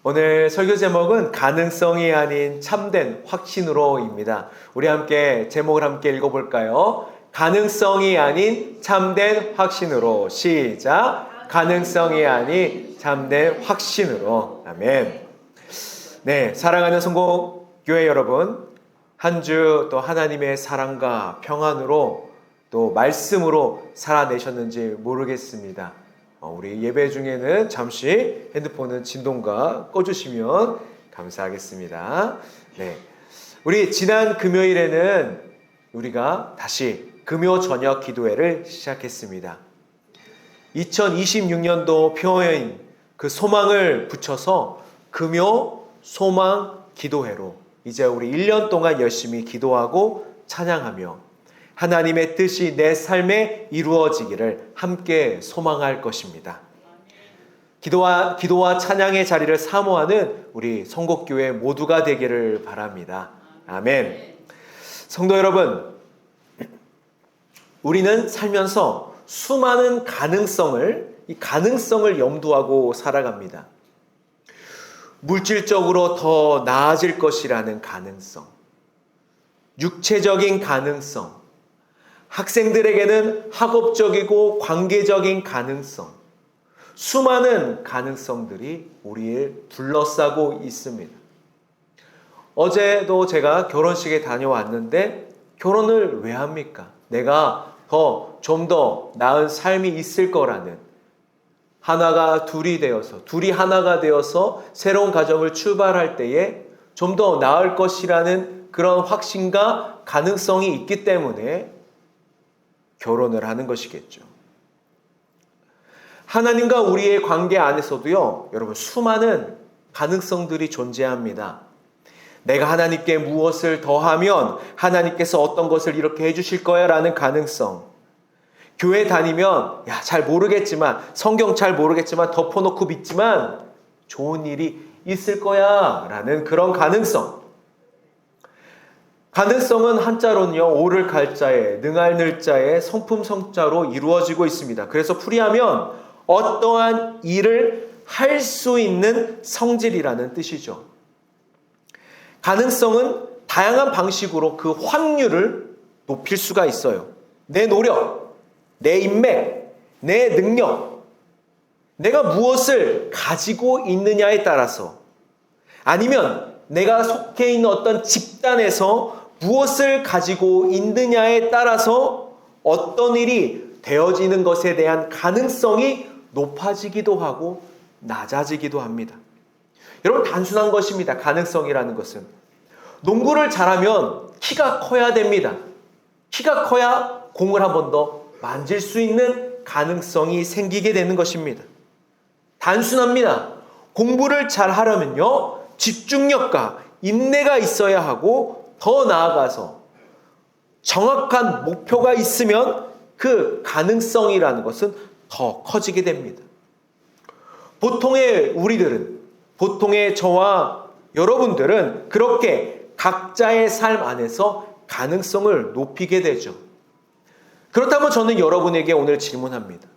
오늘 설교 제목은 가능성이 아닌 참된 확신으로입니다. 우리 함께 제목을 함께 읽어볼까요? 가능성이 아닌 참된 확신으로. 시작. 가능성이 아닌 참된 확신으로. 아멘. 네, 사랑하는 성공교회 여러분, 한 주 또 하나님의 사랑과 평안으로 또 말씀으로 살아내셨는지 모르겠습니다. 우리 예배 중에는 잠시 핸드폰은 진동과 꺼주시면 감사하겠습니다. 네, 우리 지난 금요일에는 우리가 다시 금요 저녁 기도회를 시작했습니다. 2026년도 표어인 그 소망을 붙여서 금요 소망 기도회로 이제 우리 1년 동안 열심히 기도하고 찬양하며 하나님의 뜻이 내 삶에 이루어지기를 함께 소망할 것입니다. 기도와 찬양의 자리를 사모하는 우리 성곡교회 모두가 되기를 바랍니다. 아멘. 성도 여러분, 우리는 살면서 수많은 이 가능성을 염두하고 살아갑니다. 물질적으로 더 나아질 것이라는 가능성, 육체적인 가능성, 학생들에게는 학업적이고 관계적인 가능성, 수많은 가능성들이 우리를 둘러싸고 있습니다. 어제도 제가 결혼식에 다녀왔는데 결혼을 왜 합니까? 내가 좀 더 나은 삶이 있을 거라는 둘이 하나가 되어서 새로운 가정을 출발할 때에 좀 더 나을 것이라는 그런 확신과 가능성이 있기 때문에 결혼을 하는 것이겠죠. 하나님과 우리의 관계 안에서도요, 여러분, 수많은 가능성들이 존재합니다. 내가 하나님께 무엇을 더하면 하나님께서 어떤 것을 이렇게 해주실 거야 라는 가능성. 교회 다니면 잘 모르겠지만, 성경 잘 모르겠지만 덮어놓고 믿지만 좋은 일이 있을 거야 라는 그런 가능성. 가능성은 한자로는요, 오를 갈자에, 능할 늘자에, 성품 성자로 이루어지고 있습니다. 그래서 풀이하면 어떠한 일을 할 수 있는 성질이라는 뜻이죠. 가능성은 다양한 방식으로 그 확률을 높일 수가 있어요. 내 노력, 내 인맥, 내 능력, 내가 무엇을 가지고 있느냐에 따라서, 아니면 내가 속해 있는 어떤 집단에서 무엇을 가지고 있느냐에 따라서 어떤 일이 되어지는 것에 대한 가능성이 높아지기도 하고 낮아지기도 합니다. 여러분, 단순한 것입니다. 가능성이라는 것은. 농구를 잘하면 키가 커야 됩니다. 키가 커야 공을 한 번 더 만질 수 있는 가능성이 생기게 되는 것입니다. 단순합니다. 공부를 잘 하려면요, 집중력과 인내가 있어야 하고, 더 나아가서 정확한 목표가 있으면 그 가능성이라는 것은 더 커지게 됩니다. 보통의 저와 여러분들은 그렇게 각자의 삶 안에서 가능성을 높이게 되죠. 그렇다면 저는 여러분에게 오늘 질문합니다.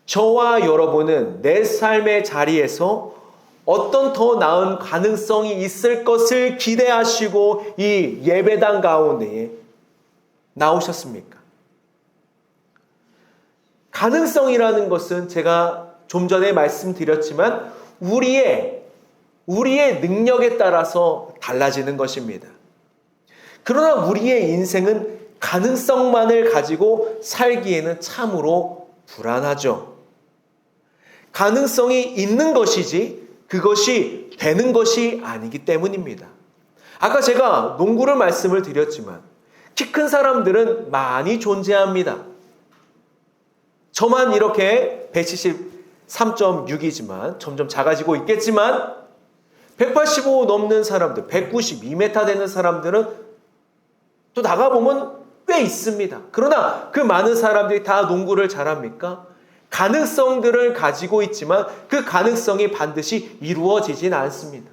저와 여러분은 내 삶의 자리에서 어떤 더 나은 가능성이 있을 것을 기대하시고 이 예배당 가운데에 나오셨습니까? 가능성이라는 것은 제가 좀 전에 말씀드렸지만 우리의 능력에 따라서 달라지는 것입니다. 그러나 우리의 인생은 가능성만을 가지고 살기에는 참으로 불안하죠. 가능성이 있는 것이지 그것이 되는 것이 아니기 때문입니다. 아까 제가 농구를 말씀을 드렸지만 키 큰 사람들은 많이 존재합니다. 저만 이렇게 173.6이지만 점점 작아지고 있겠지만 185 넘는 사람들, 192m 되는 사람들은 또 나가보면 꽤 있습니다. 그러나 그 많은 사람들이 다 농구를 잘합니까? 가능성들을 가지고 있지만 그 가능성이 반드시 이루어지진 않습니다.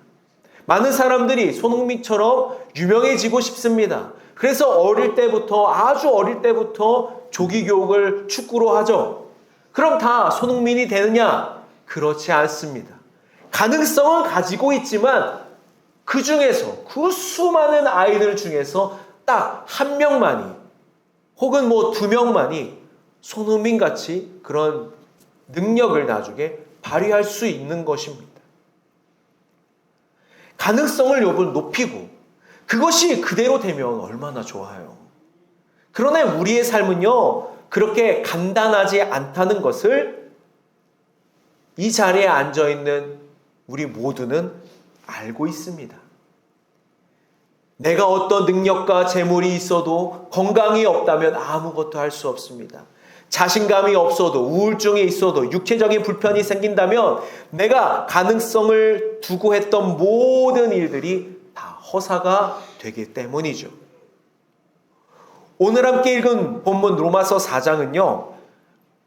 많은 사람들이 손흥민처럼 유명해지고 싶습니다. 그래서 아주 어릴 때부터 조기교육을 축구로 하죠. 그럼 다 손흥민이 되느냐? 그렇지 않습니다. 가능성은 가지고 있지만 그 중에서, 그 수많은 아이들 중에서 딱 한 명만이 혹은 뭐 두 명만이 손흥민 같이 그런 능력을 나중에 발휘할 수 있는 것입니다. 가능성을 여러분 높이고 그것이 그대로 되면 얼마나 좋아요. 그러나 우리의 삶은요, 그렇게 간단하지 않다는 것을 이 자리에 앉아있는 우리 모두는 알고 있습니다. 내가 어떤 능력과 재물이 있어도 건강이 없다면 아무것도 할 수 없습니다. 자신감이 없어도, 우울증이 있어도, 육체적인 불편이 생긴다면 내가 가능성을 두고 했던 모든 일들이 다 허사가 되기 때문이죠. 오늘 함께 읽은 본문 로마서 4장은요,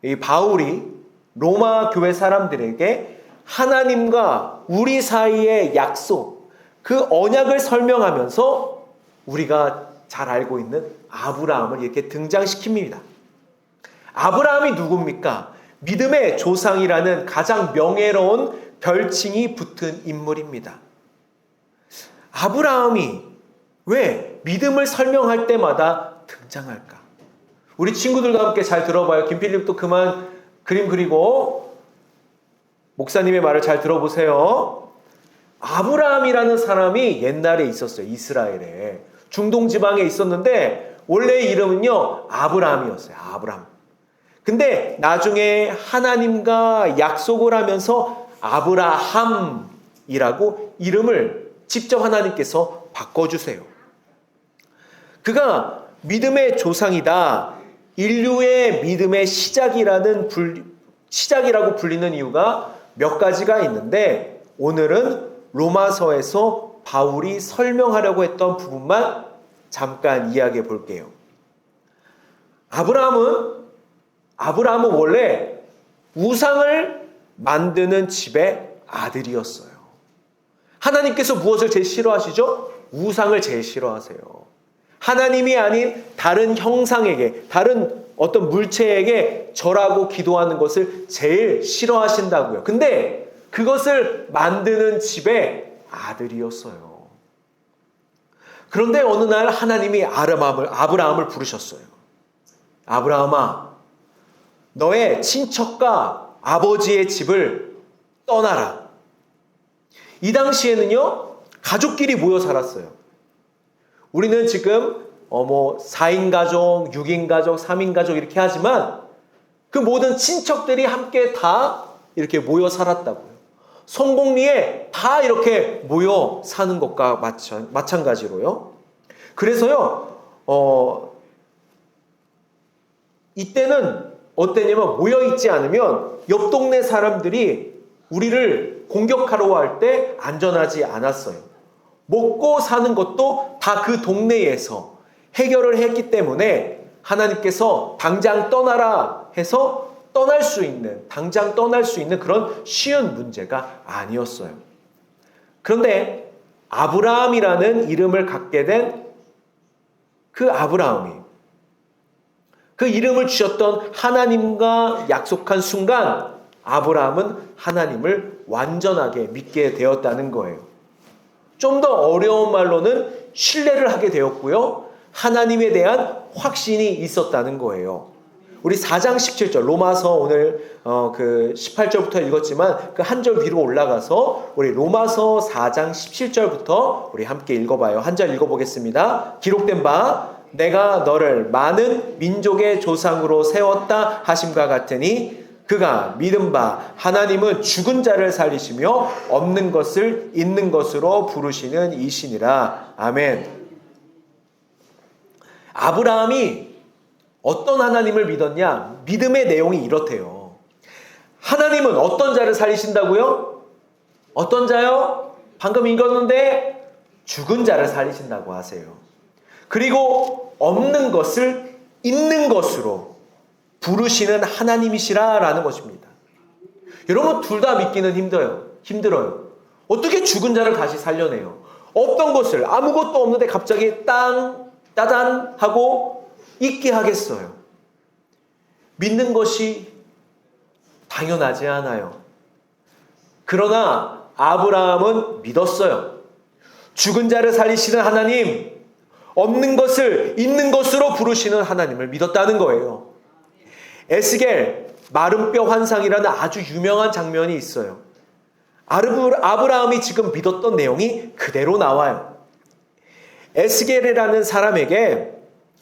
이 바울이 로마 교회 사람들에게 하나님과 우리 사이의 약속, 그 언약을 설명하면서 우리가 잘 알고 있는 아브라함을 이렇게 등장시킵니다. 아브라함이 누굽니까? 믿음의 조상이라는 가장 명예로운 별칭이 붙은 인물입니다. 아브라함이 왜 믿음을 설명할 때마다 등장할까? 우리 친구들과 함께 잘 들어봐요. 김필립도 그만 그림 그리고 목사님의 말을 잘 들어보세요. 아브라함이라는 사람이 옛날에 있었어요. 이스라엘에. 중동 지방에 있었는데 원래 이름은요, 아브라함이었어요. 아브라함. 근데 나중에 하나님과 약속을 하면서 아브라함이라고 이름을 직접 하나님께서 바꿔주세요. 그가 믿음의 조상이다. 인류의 믿음의 시작이라고 불리는 이유가 몇 가지가 있는데 오늘은 로마서에서 바울이 설명하려고 했던 부분만 잠깐 이야기해 볼게요. 아브라함은 원래 우상을 만드는 집의 아들이었어요. 하나님께서 무엇을 제일 싫어하시죠? 우상을 제일 싫어하세요. 하나님이 아닌 다른 형상에게, 다른 어떤 물체에게 절하고 기도하는 것을 제일 싫어하신다고요. 근데 그것을 만드는 집의 아들이었어요. 그런데 어느 날 하나님이 아브라함을 부르셨어요. 아브라함아, 너의 친척과 아버지의 집을 떠나라. 이 당시에는요, 가족끼리 모여 살았어요. 우리는 지금 4인 가족, 6인 가족, 3인 가족 이렇게 하지만 그 모든 친척들이 함께 다 이렇게 모여 살았다고요. 성공리에 다 이렇게 모여 사는 것과 마찬가지로요. 그래서요, 이때는 어땠냐면 모여있지 않으면 옆 동네 사람들이 우리를 공격하러 할 때 안전하지 않았어요. 먹고 사는 것도 다 그 동네에서 해결을 했기 때문에 하나님께서 당장 떠나라 해서 당장 떠날 수 있는 그런 쉬운 문제가 아니었어요. 그런데 아브라함이라는 이름을 갖게 된 그 아브라함이 그 이름을 주셨던 하나님과 약속한 순간 아브라함은 하나님을 완전하게 믿게 되었다는 거예요. 좀 더 어려운 말로는 신뢰를 하게 되었고요. 하나님에 대한 확신이 있었다는 거예요. 우리 4장 17절 로마서 오늘 그 18절부터 읽었지만 그 한 절 위로 올라가서 우리 로마서 4장 17절부터 우리 함께 읽어봐요. 한 절 읽어보겠습니다. 기록된 바 내가 너를 많은 민족의 조상으로 세웠다 하심과 같으니 그가 믿은 바 하나님은 죽은 자를 살리시며 없는 것을 있는 것으로 부르시는 이시니라. 아멘. 아브라함이 어떤 하나님을 믿었냐? 믿음의 내용이 이렇대요. 하나님은 어떤 자를 살리신다고요? 어떤 자요? 방금 읽었는데 죽은 자를 살리신다고 하세요. 그리고 없는 것을 있는 것으로 부르시는 하나님이시라라는 것입니다. 여러분 둘 다 믿기는 힘들어요. 어떻게 죽은 자를 다시 살려내요? 없던 것을 아무것도 없는데 갑자기 따단 하고 있게 하겠어요. 믿는 것이 당연하지 않아요. 그러나 아브라함은 믿었어요. 죽은 자를 살리시는 하나님, 없는 것을 있는 것으로 부르시는 하나님을 믿었다는 거예요. 에스겔 마른 뼈 환상이라는 아주 유명한 장면이 있어요. 아브라함이 지금 믿었던 내용이 그대로 나와요. 에스겔이라는 사람에게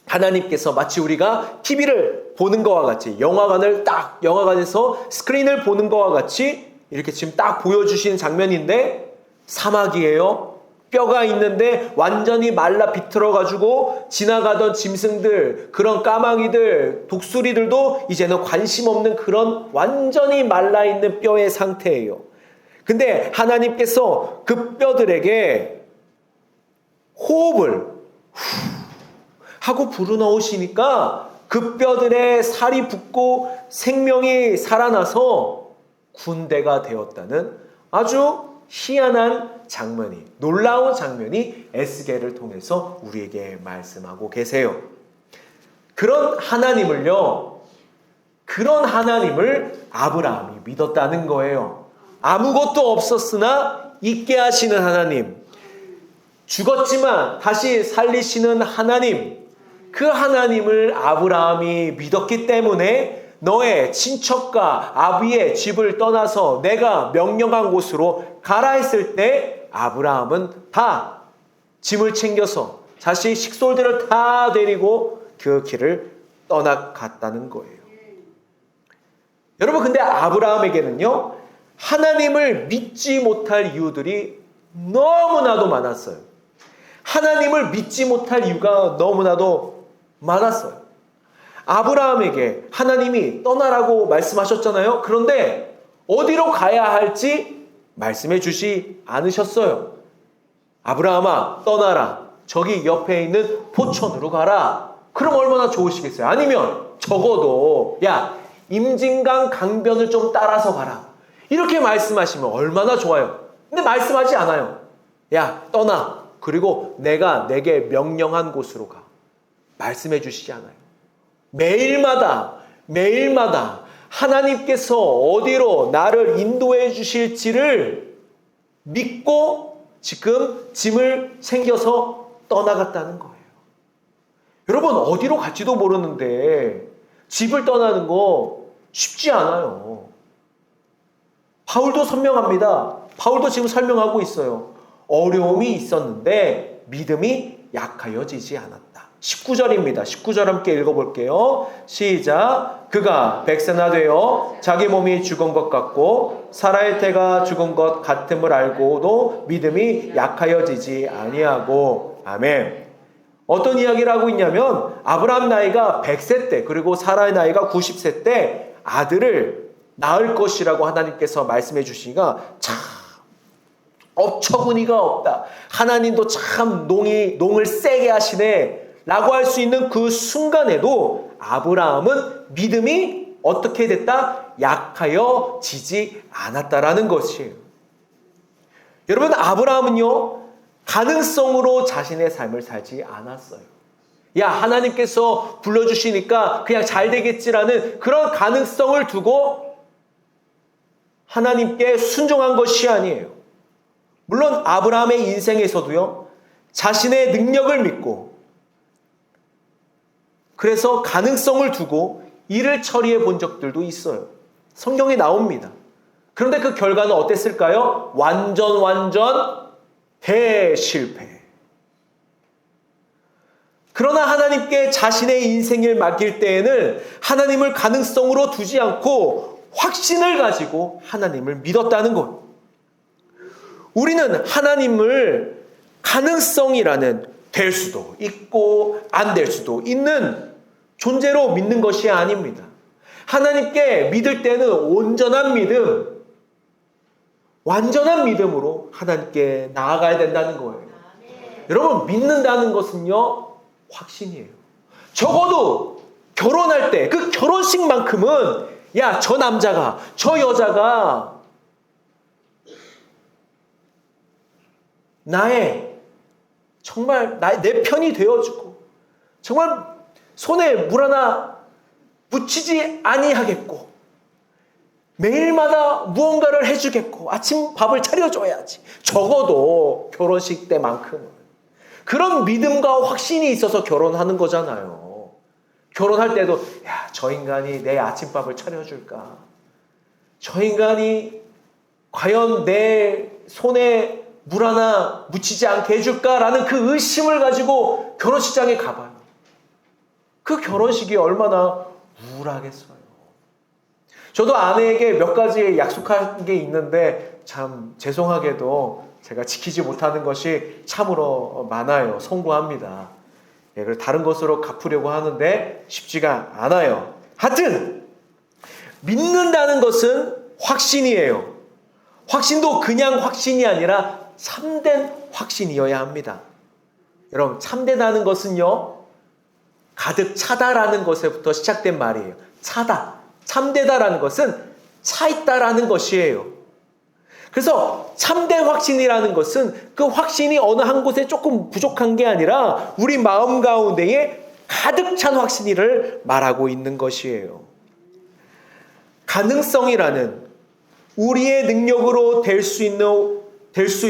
하나님께서 마치 우리가 TV를 보는 것과 같이 영화관에서 스크린을 보는 것과 같이 이렇게 지금 딱 보여주시는 장면인데 사막이에요. 뼈가 있는데 완전히 말라 비틀어가지고 지나가던 짐승들, 그런 까마귀들, 독수리들도 이제는 관심 없는 그런 완전히 말라있는 뼈의 상태예요. 근데 하나님께서 그 뼈들에게 호흡을 하고 불어넣으시니까 그 뼈들에 살이 붙고 생명이 살아나서 군대가 되었다는 아주 희한한 장면이, 놀라운 장면이 에스겔을 통해서 우리에게 말씀하고 계세요. 그런 하나님을 아브라함이 믿었다는 거예요. 아무것도 없었으나 있게 하시는 하나님, 죽었지만 다시 살리시는 하나님, 그 하나님을 아브라함이 믿었기 때문에 너의 친척과 아비의 집을 떠나서 내가 명령한 곳으로 가라 했을 때 아브라함은 다 짐을 챙겨서 자신의 식솔들을 다 데리고 그 길을 떠나갔다는 거예요. 여러분, 근데 아브라함에게는요, 하나님을 믿지 못할 이유들이 너무나도 많았어요. 하나님을 믿지 못할 이유가 너무나도 많았어요. 아브라함에게 하나님이 떠나라고 말씀하셨잖아요. 그런데 어디로 가야 할지 말씀해 주시 않으셨어요. 아브라함아, 떠나라. 저기 옆에 있는 포천으로 가라. 그럼 얼마나 좋으시겠어요? 아니면 적어도 임진강 강변을 좀 따라서 가라. 이렇게 말씀하시면 얼마나 좋아요. 근데 말씀하지 않아요. 떠나. 그리고 내가 내게 명령한 곳으로 가. 말씀해 주시지 않아요. 매일마다 하나님께서 어디로 나를 인도해 주실지를 믿고 지금 짐을 챙겨서 떠나갔다는 거예요. 여러분, 어디로 갈지도 모르는데 집을 떠나는 거 쉽지 않아요. 바울도 선명합니다. 바울도 지금 설명하고 있어요. 어려움이 있었는데 믿음이 약하여지지 않았다. 19절입니다. 19절 함께 읽어볼게요. 시작. 그가 백세나 되어 자기 몸이 죽은 것 같고 사라의 태가 죽은 것 같음을 알고도 믿음이 약하여지지 아니하고. 아멘. 어떤 이야기를 하고 있냐면 아브라함 나이가 100세 때, 그리고 사라의 나이가 90세 때 아들을 낳을 것이라고 하나님께서 말씀해 주시니까 참 어처구니가 없다. 하나님도 참 농을 세게 하시네 라고 할 수 있는 그 순간에도 아브라함은 믿음이 어떻게 됐다? 약하여지지 않았다라는 것이에요. 여러분, 아브라함은요, 가능성으로 자신의 삶을 살지 않았어요. 하나님께서 불러주시니까 그냥 잘 되겠지라는 그런 가능성을 두고 하나님께 순종한 것이 아니에요. 물론 아브라함의 인생에서도요, 자신의 능력을 믿고 그래서 가능성을 두고 일을 처리해 본 적들도 있어요. 성경에 나옵니다. 그런데 그 결과는 어땠을까요? 완전 대실패. 그러나 하나님께 자신의 인생을 맡길 때에는 하나님을 가능성으로 두지 않고 확신을 가지고 하나님을 믿었다는 것. 우리는 하나님을 가능성이라는 될 수도 있고 안 될 수도 있는 존재로 믿는 것이 아닙니다. 하나님께 믿을 때는 온전한 믿음, 완전한 믿음으로 하나님께 나아가야 된다는 거예요. 여러분, 믿는다는 것은요, 확신이에요. 적어도 결혼할 때 그 결혼식만큼은 저 남자가, 저 여자가 정말 내 편이 되어주고 정말 손에 물 하나 묻히지 아니하겠고 매일마다 무언가를 해주겠고 아침 밥을 차려줘야지. 적어도 결혼식 때만큼은. 그런 믿음과 확신이 있어서 결혼하는 거잖아요. 결혼할 때도 야, 저 인간이 내 아침밥을 차려줄까? 저 인간이 과연 내 손에 물 하나 묻히지 않게 해줄까라는 그 의심을 가지고 결혼식장에 가봐요. 그 결혼식이 얼마나 우울하겠어요. 저도 아내에게 몇 가지 약속한 게 있는데 참 죄송하게도 제가 지키지 못하는 것이 참으로 많아요. 송구합니다. 그걸 다른 것으로 갚으려고 하는데 쉽지가 않아요. 하여튼 믿는다는 것은 확신이에요. 확신도 그냥 확신이 아니라 참된 확신이어야 합니다. 여러분, 참되다는 것은요, 가득 차다라는 것에부터 시작된 말이에요. 차다. 참되다라는 것은 차 있다라는 것이에요. 그래서 참된 확신이라는 것은 그 확신이 어느 한 곳에 조금 부족한 게 아니라 우리 마음 가운데에 가득 찬 확신이를 말하고 있는 것이에요. 가능성이라는 우리의 능력으로 될 수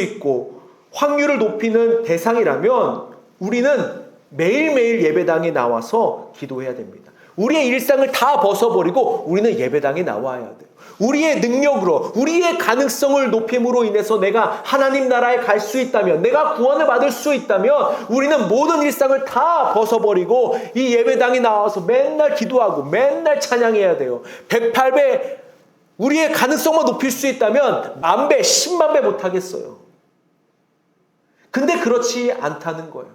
있고 확률을 높이는 대상이라면 우리는 매일매일 예배당에 나와서 기도해야 됩니다. 우리의 일상을 다 벗어버리고 우리는 예배당에 나와야 돼요. 우리의 능력으로, 우리의 가능성을 높임으로 인해서 내가 하나님 나라에 갈 수 있다면, 내가 구원을 받을 수 있다면 우리는 모든 일상을 다 벗어버리고 이 예배당에 나와서 맨날 기도하고 맨날 찬양해야 돼요. 108배 우리의 가능성만 높일 수 있다면 10,000배, 10만 배 못하겠어요. 근데 그렇지 않다는 거예요.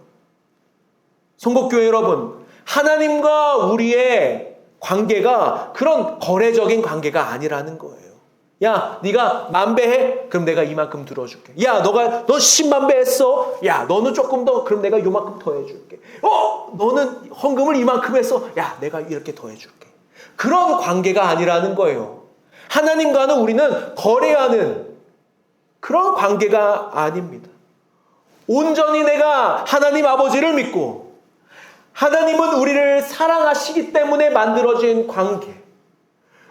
성국교회 여러분, 하나님과 우리의 관계가 그런 거래적인 관계가 아니라는 거예요. 야, 네가 10,000배 해? 그럼 내가 이만큼 들어줄게. 야, 너 10만 배 했어? 야, 너는 조금 더, 그럼 내가 요만큼 더 해줄게. 너는 헌금을 이만큼 했어? 야, 내가 이렇게 더 해줄게. 그런 관계가 아니라는 거예요. 하나님과는 우리는 거래하는 그런 관계가 아닙니다. 온전히 내가 하나님 아버지를 믿고 하나님은 우리를 사랑하시기 때문에 만들어진 관계,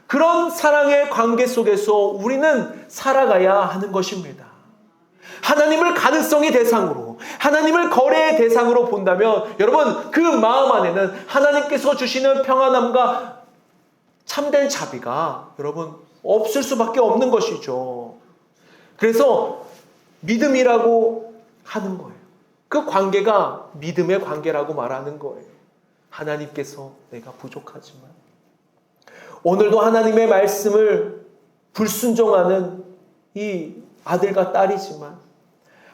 그런 사랑의 관계 속에서 우리는 살아가야 하는 것입니다. 하나님을 가능성의 대상으로, 하나님을 거래의 대상으로 본다면 여러분, 그 마음 안에는 하나님께서 주시는 평안함과 참된 자비가 여러분 없을 수밖에 없는 것이죠. 그래서 믿음이라고 하는 거예요. 그 관계가 믿음의 관계라고 말하는 거예요. 하나님께서 내가 부족하지만 오늘도 하나님의 말씀을 불순종하는 이 아들과 딸이지만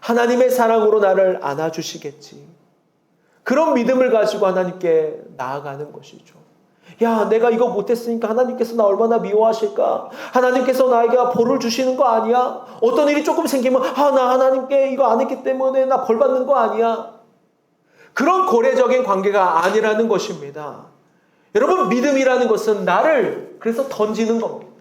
하나님의 사랑으로 나를 안아주시겠지. 그런 믿음을 가지고 하나님께 나아가는 것이죠. 야, 내가 이거 못했으니까 하나님께서 나 얼마나 미워하실까? 하나님께서 나에게 벌을 주시는 거 아니야? 어떤 일이 조금 생기면 나 하나님께 이거 안 했기 때문에 나 벌 받는 거 아니야? 그런 거래적인 관계가 아니라는 것입니다. 여러분, 믿음이라는 것은 나를 그래서 던지는 겁니다.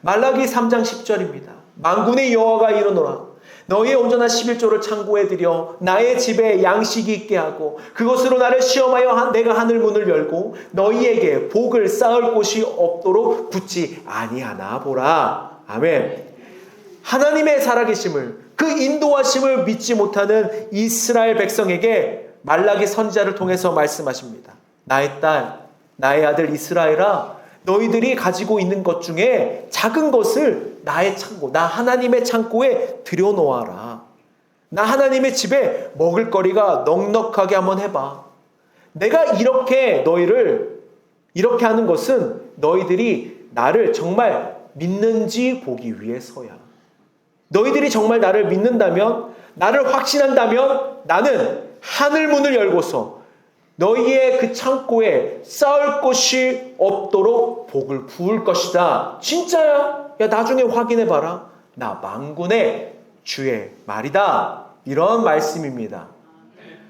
말라기 3장 10절입니다. 만군의 여호와가 이르노라. 너희의 온전한 11조를 창고에 들여 나의 집에 양식이 있게 하고 그것으로 나를 시험하여 내가 하늘 문을 열고 너희에게 복을 쌓을 곳이 없도록 붙지 아니하나 보라. 아멘. 하나님의 살아계심을, 그 인도하심을 믿지 못하는 이스라엘 백성에게 말라기 선지자를 통해서 말씀하십니다. 나의 딸, 나의 아들 이스라엘아, 너희들이 가지고 있는 것 중에 작은 것을 나의 창고, 나 하나님의 창고에 들여놓아라. 나 하나님의 집에 먹을거리가 넉넉하게 한번 해봐. 내가 이렇게 너희를 이렇게 하는 것은 너희들이 나를 정말 믿는지 보기 위해서야. 너희들이 정말 나를 믿는다면, 나를 확신한다면 나는 하늘 문을 열고서 너희의 그 창고에 쌓을 것이 없도록 복을 부을 것이다. 진짜야? 야, 나중에 확인해봐라. 나 만군의 주의 말이다. 이런 말씀입니다.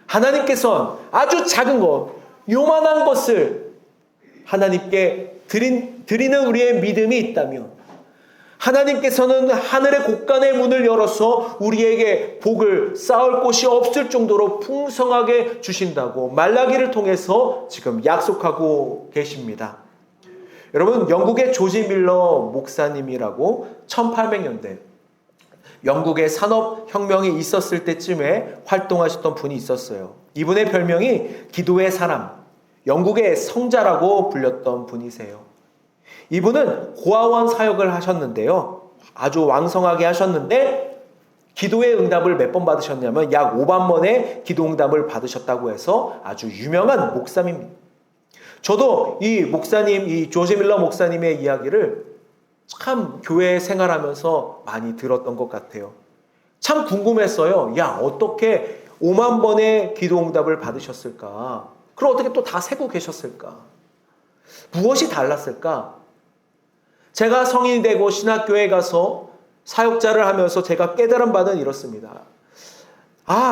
하나님께서는 아주 작은 것, 요만한 것을 하나님께 드리는 우리의 믿음이 있다면 하나님께서는 하늘의 곳간의 문을 열어서 우리에게 복을 쌓을 곳이 없을 정도로 풍성하게 주신다고 말라기를 통해서 지금 약속하고 계십니다. 여러분, 영국의 조지 밀러 목사님이라고 1800년대 영국의 산업혁명이 있었을 때쯤에 활동하셨던 분이 있었어요. 이분의 별명이 기도의 사람, 영국의 성자라고 불렸던 분이세요. 이분은 고아원 사역을 하셨는데요. 아주 왕성하게 하셨는데 기도의 응답을 몇 번 받으셨냐면 약 5만 번의 기도 응답을 받으셨다고 해서 아주 유명한 목사입니다. 저도 이 목사님, 이 조지 밀러 목사님의 이야기를 참 교회 생활하면서 많이 들었던 것 같아요. 참 궁금했어요. 야, 어떻게 5만 번의 기도 응답을 받으셨을까? 그럼 어떻게 또 다 세고 계셨을까? 무엇이 달랐을까? 제가 성인이 되고 신학교에 가서 사역자를 하면서 제가 깨달은 바는 이렇습니다.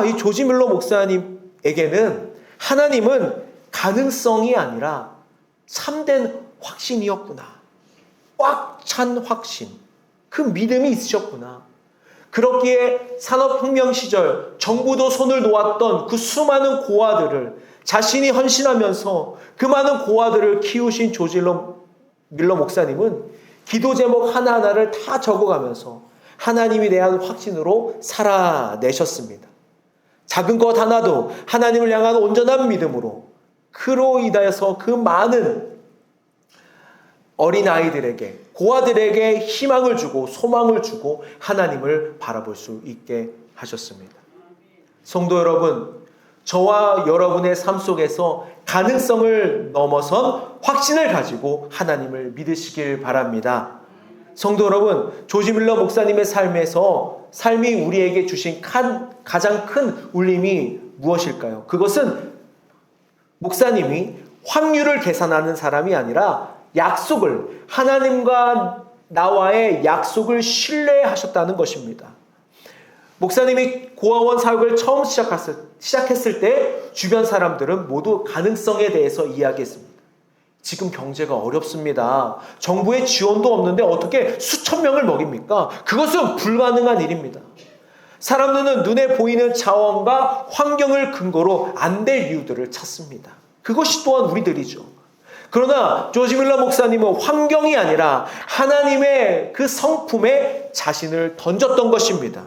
이 조지 밀러 목사님에게는 하나님은 가능성이 아니라 참된 확신이었구나. 꽉 찬 확신, 그 믿음이 있으셨구나. 그렇기에 산업혁명 시절 정부도 손을 놓았던 그 수많은 고아들을 자신이 헌신하면서 그 많은 고아들을 키우신 조지 밀러 목사님은 기도 제목 하나하나를 다 적어가면서 하나님에 대한 확신으로 살아내셨습니다. 작은 것 하나도 하나님을 향한 온전한 믿음으로 그로 인하여서 그 많은 어린아이들에게, 고아들에게 희망을 주고 소망을 주고 하나님을 바라볼 수 있게 하셨습니다. 성도 여러분, 저와 여러분의 삶 속에서 가능성을 넘어선 확신을 가지고 하나님을 믿으시길 바랍니다. 성도 여러분, 조지 밀러 목사님의 삶이 우리에게 주신 가장 큰 울림이 무엇일까요? 그것은 목사님이 확률을 계산하는 사람이 아니라 하나님과 나와의 약속을 신뢰하셨다는 것입니다. 목사님이 고아원 사역을 처음 시작했을 때 주변 사람들은 모두 가능성에 대해서 이야기했습니다. 지금 경제가 어렵습니다. 정부의 지원도 없는데 어떻게 수천 명을 먹입니까? 그것은 불가능한 일입니다. 사람들은 눈에 보이는 자원과 환경을 근거로 안 될 이유들을 찾습니다. 그것이 또한 우리들이죠. 그러나 조지 밀러 목사님은 환경이 아니라 하나님의 그 성품에 자신을 던졌던 것입니다.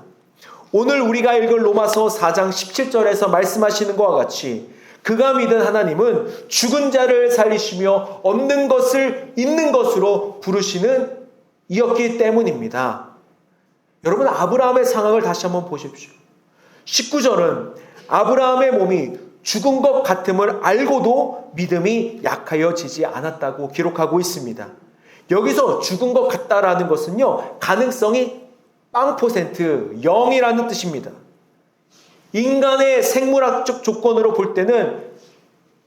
오늘 우리가 읽을 로마서 4장 17절에서 말씀하시는 것과 같이 그가 믿은 하나님은 죽은 자를 살리시며 없는 것을 있는 것으로 부르시는 이었기 때문입니다. 여러분, 아브라함의 상황을 다시 한번 보십시오. 19절은 아브라함의 몸이 죽은 것 같음을 알고도 믿음이 약하여지지 않았다고 기록하고 있습니다. 여기서 죽은 것 같다라는 것은요, 가능성이 0%, 0이라는 뜻입니다. 인간의 생물학적 조건으로 볼 때는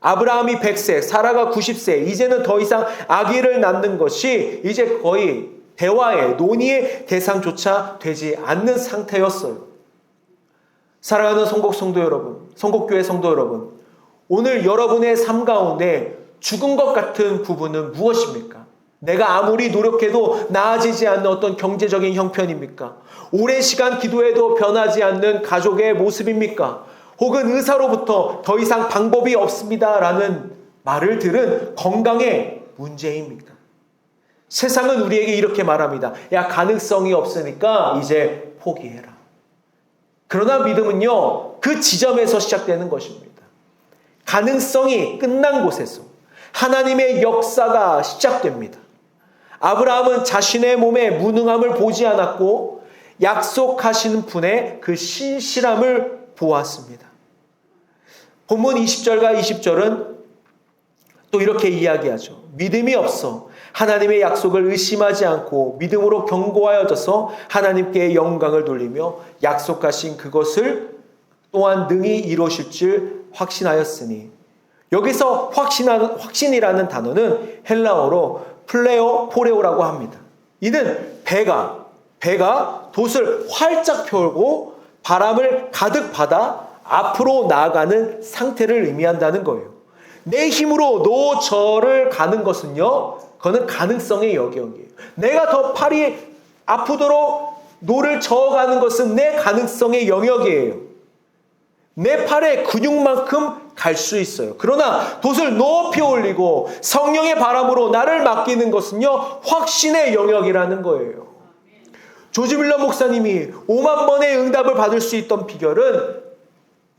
아브라함이 100세, 사라가 90세, 이제는 더 이상 아기를 낳는 것이 이제 거의 대화의, 논의의 대상조차 되지 않는 상태였어요. 사랑하는 성곡 여러분, 성곡교회 성도 여러분, 오늘 여러분의 삶 가운데 죽은 것 같은 부분은 무엇입니까? 내가 아무리 노력해도 나아지지 않는 어떤 경제적인 형편입니까? 오랜 시간 기도해도 변하지 않는 가족의 모습입니까? 혹은 의사로부터 더 이상 방법이 없습니다라는 말을 들은 건강의 문제입니까? 세상은 우리에게 이렇게 말합니다. 야, 가능성이 없으니까 이제 포기해라. 그러나 믿음은요, 그 지점에서 시작되는 것입니다. 가능성이 끝난 곳에서 하나님의 역사가 시작됩니다. 아브라함은 자신의 몸의 무능함을 보지 않았고 약속하시는 분의 그 신실함을 보았습니다. 본문 20절과 20절은 또 이렇게 이야기하죠. 믿음이 없어 하나님의 약속을 의심하지 않고 믿음으로 견고하여져서 하나님께 영광을 돌리며 약속하신 그것을 또한 능히 이루실 줄 확신하였으니, 여기서 확신이라는 단어는 헬라어로 플레오포레오라고 합니다. 이는 배가 돛을 활짝 펴고 바람을 가득 받아 앞으로 나아가는 상태를 의미한다는 거예요. 내 힘으로 노저를 가는 것은요, 그거는 가능성의 영역이에요. 내가 더 팔이 아프도록 노를 저어가는 것은 내 가능성의 영역이에요. 내 팔의 근육만큼 갈 수 있어요. 그러나 돛을 높이 올리고 성령의 바람으로 나를 맡기는 것은요, 확신의 영역이라는 거예요. 조지 밀러 목사님이 5만 번의 응답을 받을 수 있던 비결은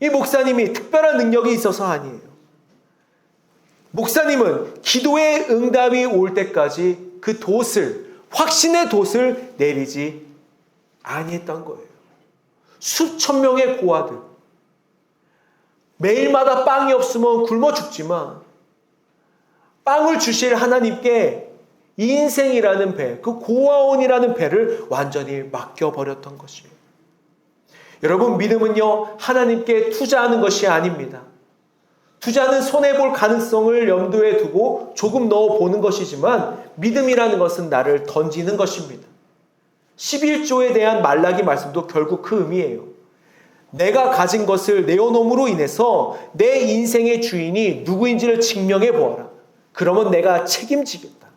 이 목사님이 특별한 능력이 있어서 아니에요. 목사님은 기도의 응답이 올 때까지 그 돛을, 확신의 돛을 내리지 아니했던 거예요. 수천 명의 고아들, 매일마다 빵이 없으면 굶어 죽지만 빵을 주실 하나님께 이 인생이라는 배, 그 고아원이라는 배를 완전히 맡겨버렸던 것이에요. 여러분, 믿음은요, 하나님께 투자하는 것이 아닙니다. 투자는 손해볼 가능성을 염두에 두고 조금 넣어보는 것이지만 믿음이라는 것은 나를 던지는 것입니다. 11조에 대한 말라기 말씀도 결국 그 의미예요. 내가 가진 것을 내어놓음으로 인해서 내 인생의 주인이 누구인지를 증명해 보아라. 그러면 내가 책임지겠다.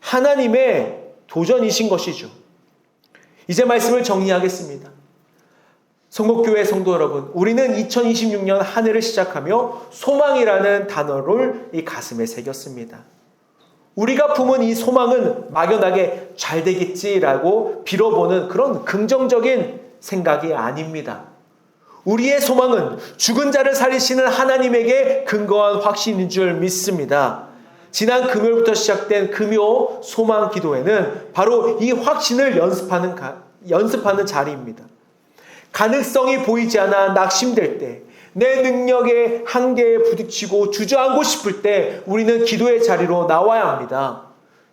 하나님의 도전이신 것이죠. 이제 말씀을 정리하겠습니다. 성곡교회 성도 여러분, 우리는 2026년 한 해를 시작하며 소망이라는 단어를 이 가슴에 새겼습니다. 우리가 품은 이 소망은 막연하게 잘 되겠지라고 빌어보는 그런 긍정적인 생각이 아닙니다. 우리의 소망은 죽은 자를 살리시는 하나님에게 근거한 확신인 줄 믿습니다. 지난 금요일부터 시작된 금요 소망 기도회는 바로 이 확신을 연습하는 자리입니다. 가능성이 보이지 않아 낙심될 때, 내 능력의 한계에 부딪히고 주저앉고 싶을 때 우리는 기도의 자리로 나와야 합니다.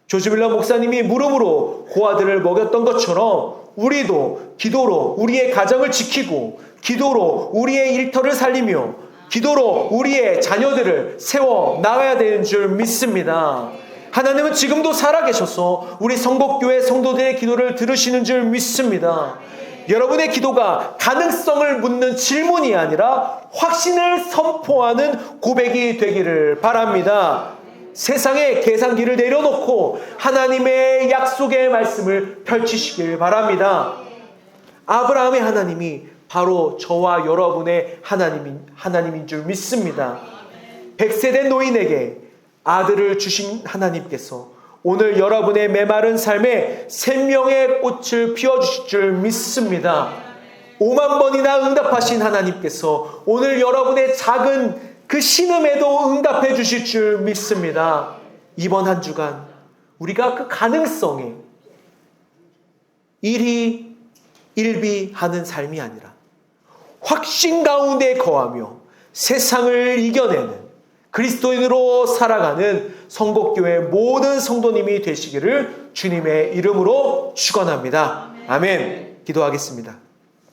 조지 밀러 목사님이 무릎으로 고아들을 먹였던 것처럼 우리도 기도로 우리의 가정을 지키고, 기도로 우리의 일터를 살리며, 기도로 우리의 자녀들을 세워 나가야 되는 줄 믿습니다. 하나님은 지금도 살아계셔서 우리 성곡교회 성도들의 기도를 들으시는 줄 믿습니다. 여러분의 기도가 가능성을 묻는 질문이 아니라 확신을 선포하는 고백이 되기를 바랍니다. 세상의 계산기를 내려놓고 하나님의 약속의 말씀을 펼치시길 바랍니다. 아브라함의 하나님이 바로 저와 여러분의 하나님인 줄 믿습니다. 100세대 노인에게 아들을 주신 하나님께서 오늘 여러분의 메마른 삶에 생명의 꽃을 피워주실 줄 믿습니다. 5만 번이나 응답하신 하나님께서 오늘 여러분의 작은 그 신음에도 응답해 주실 줄 믿습니다. 이번 한 주간 우리가 그 가능성에 일희일비하는 삶이 아니라 확신 가운데 거하며 세상을 이겨내는 그리스도인으로 살아가는 성곡교회 모든 성도님이 되시기를 주님의 이름으로 축원합니다. 아멘. 기도하겠습니다.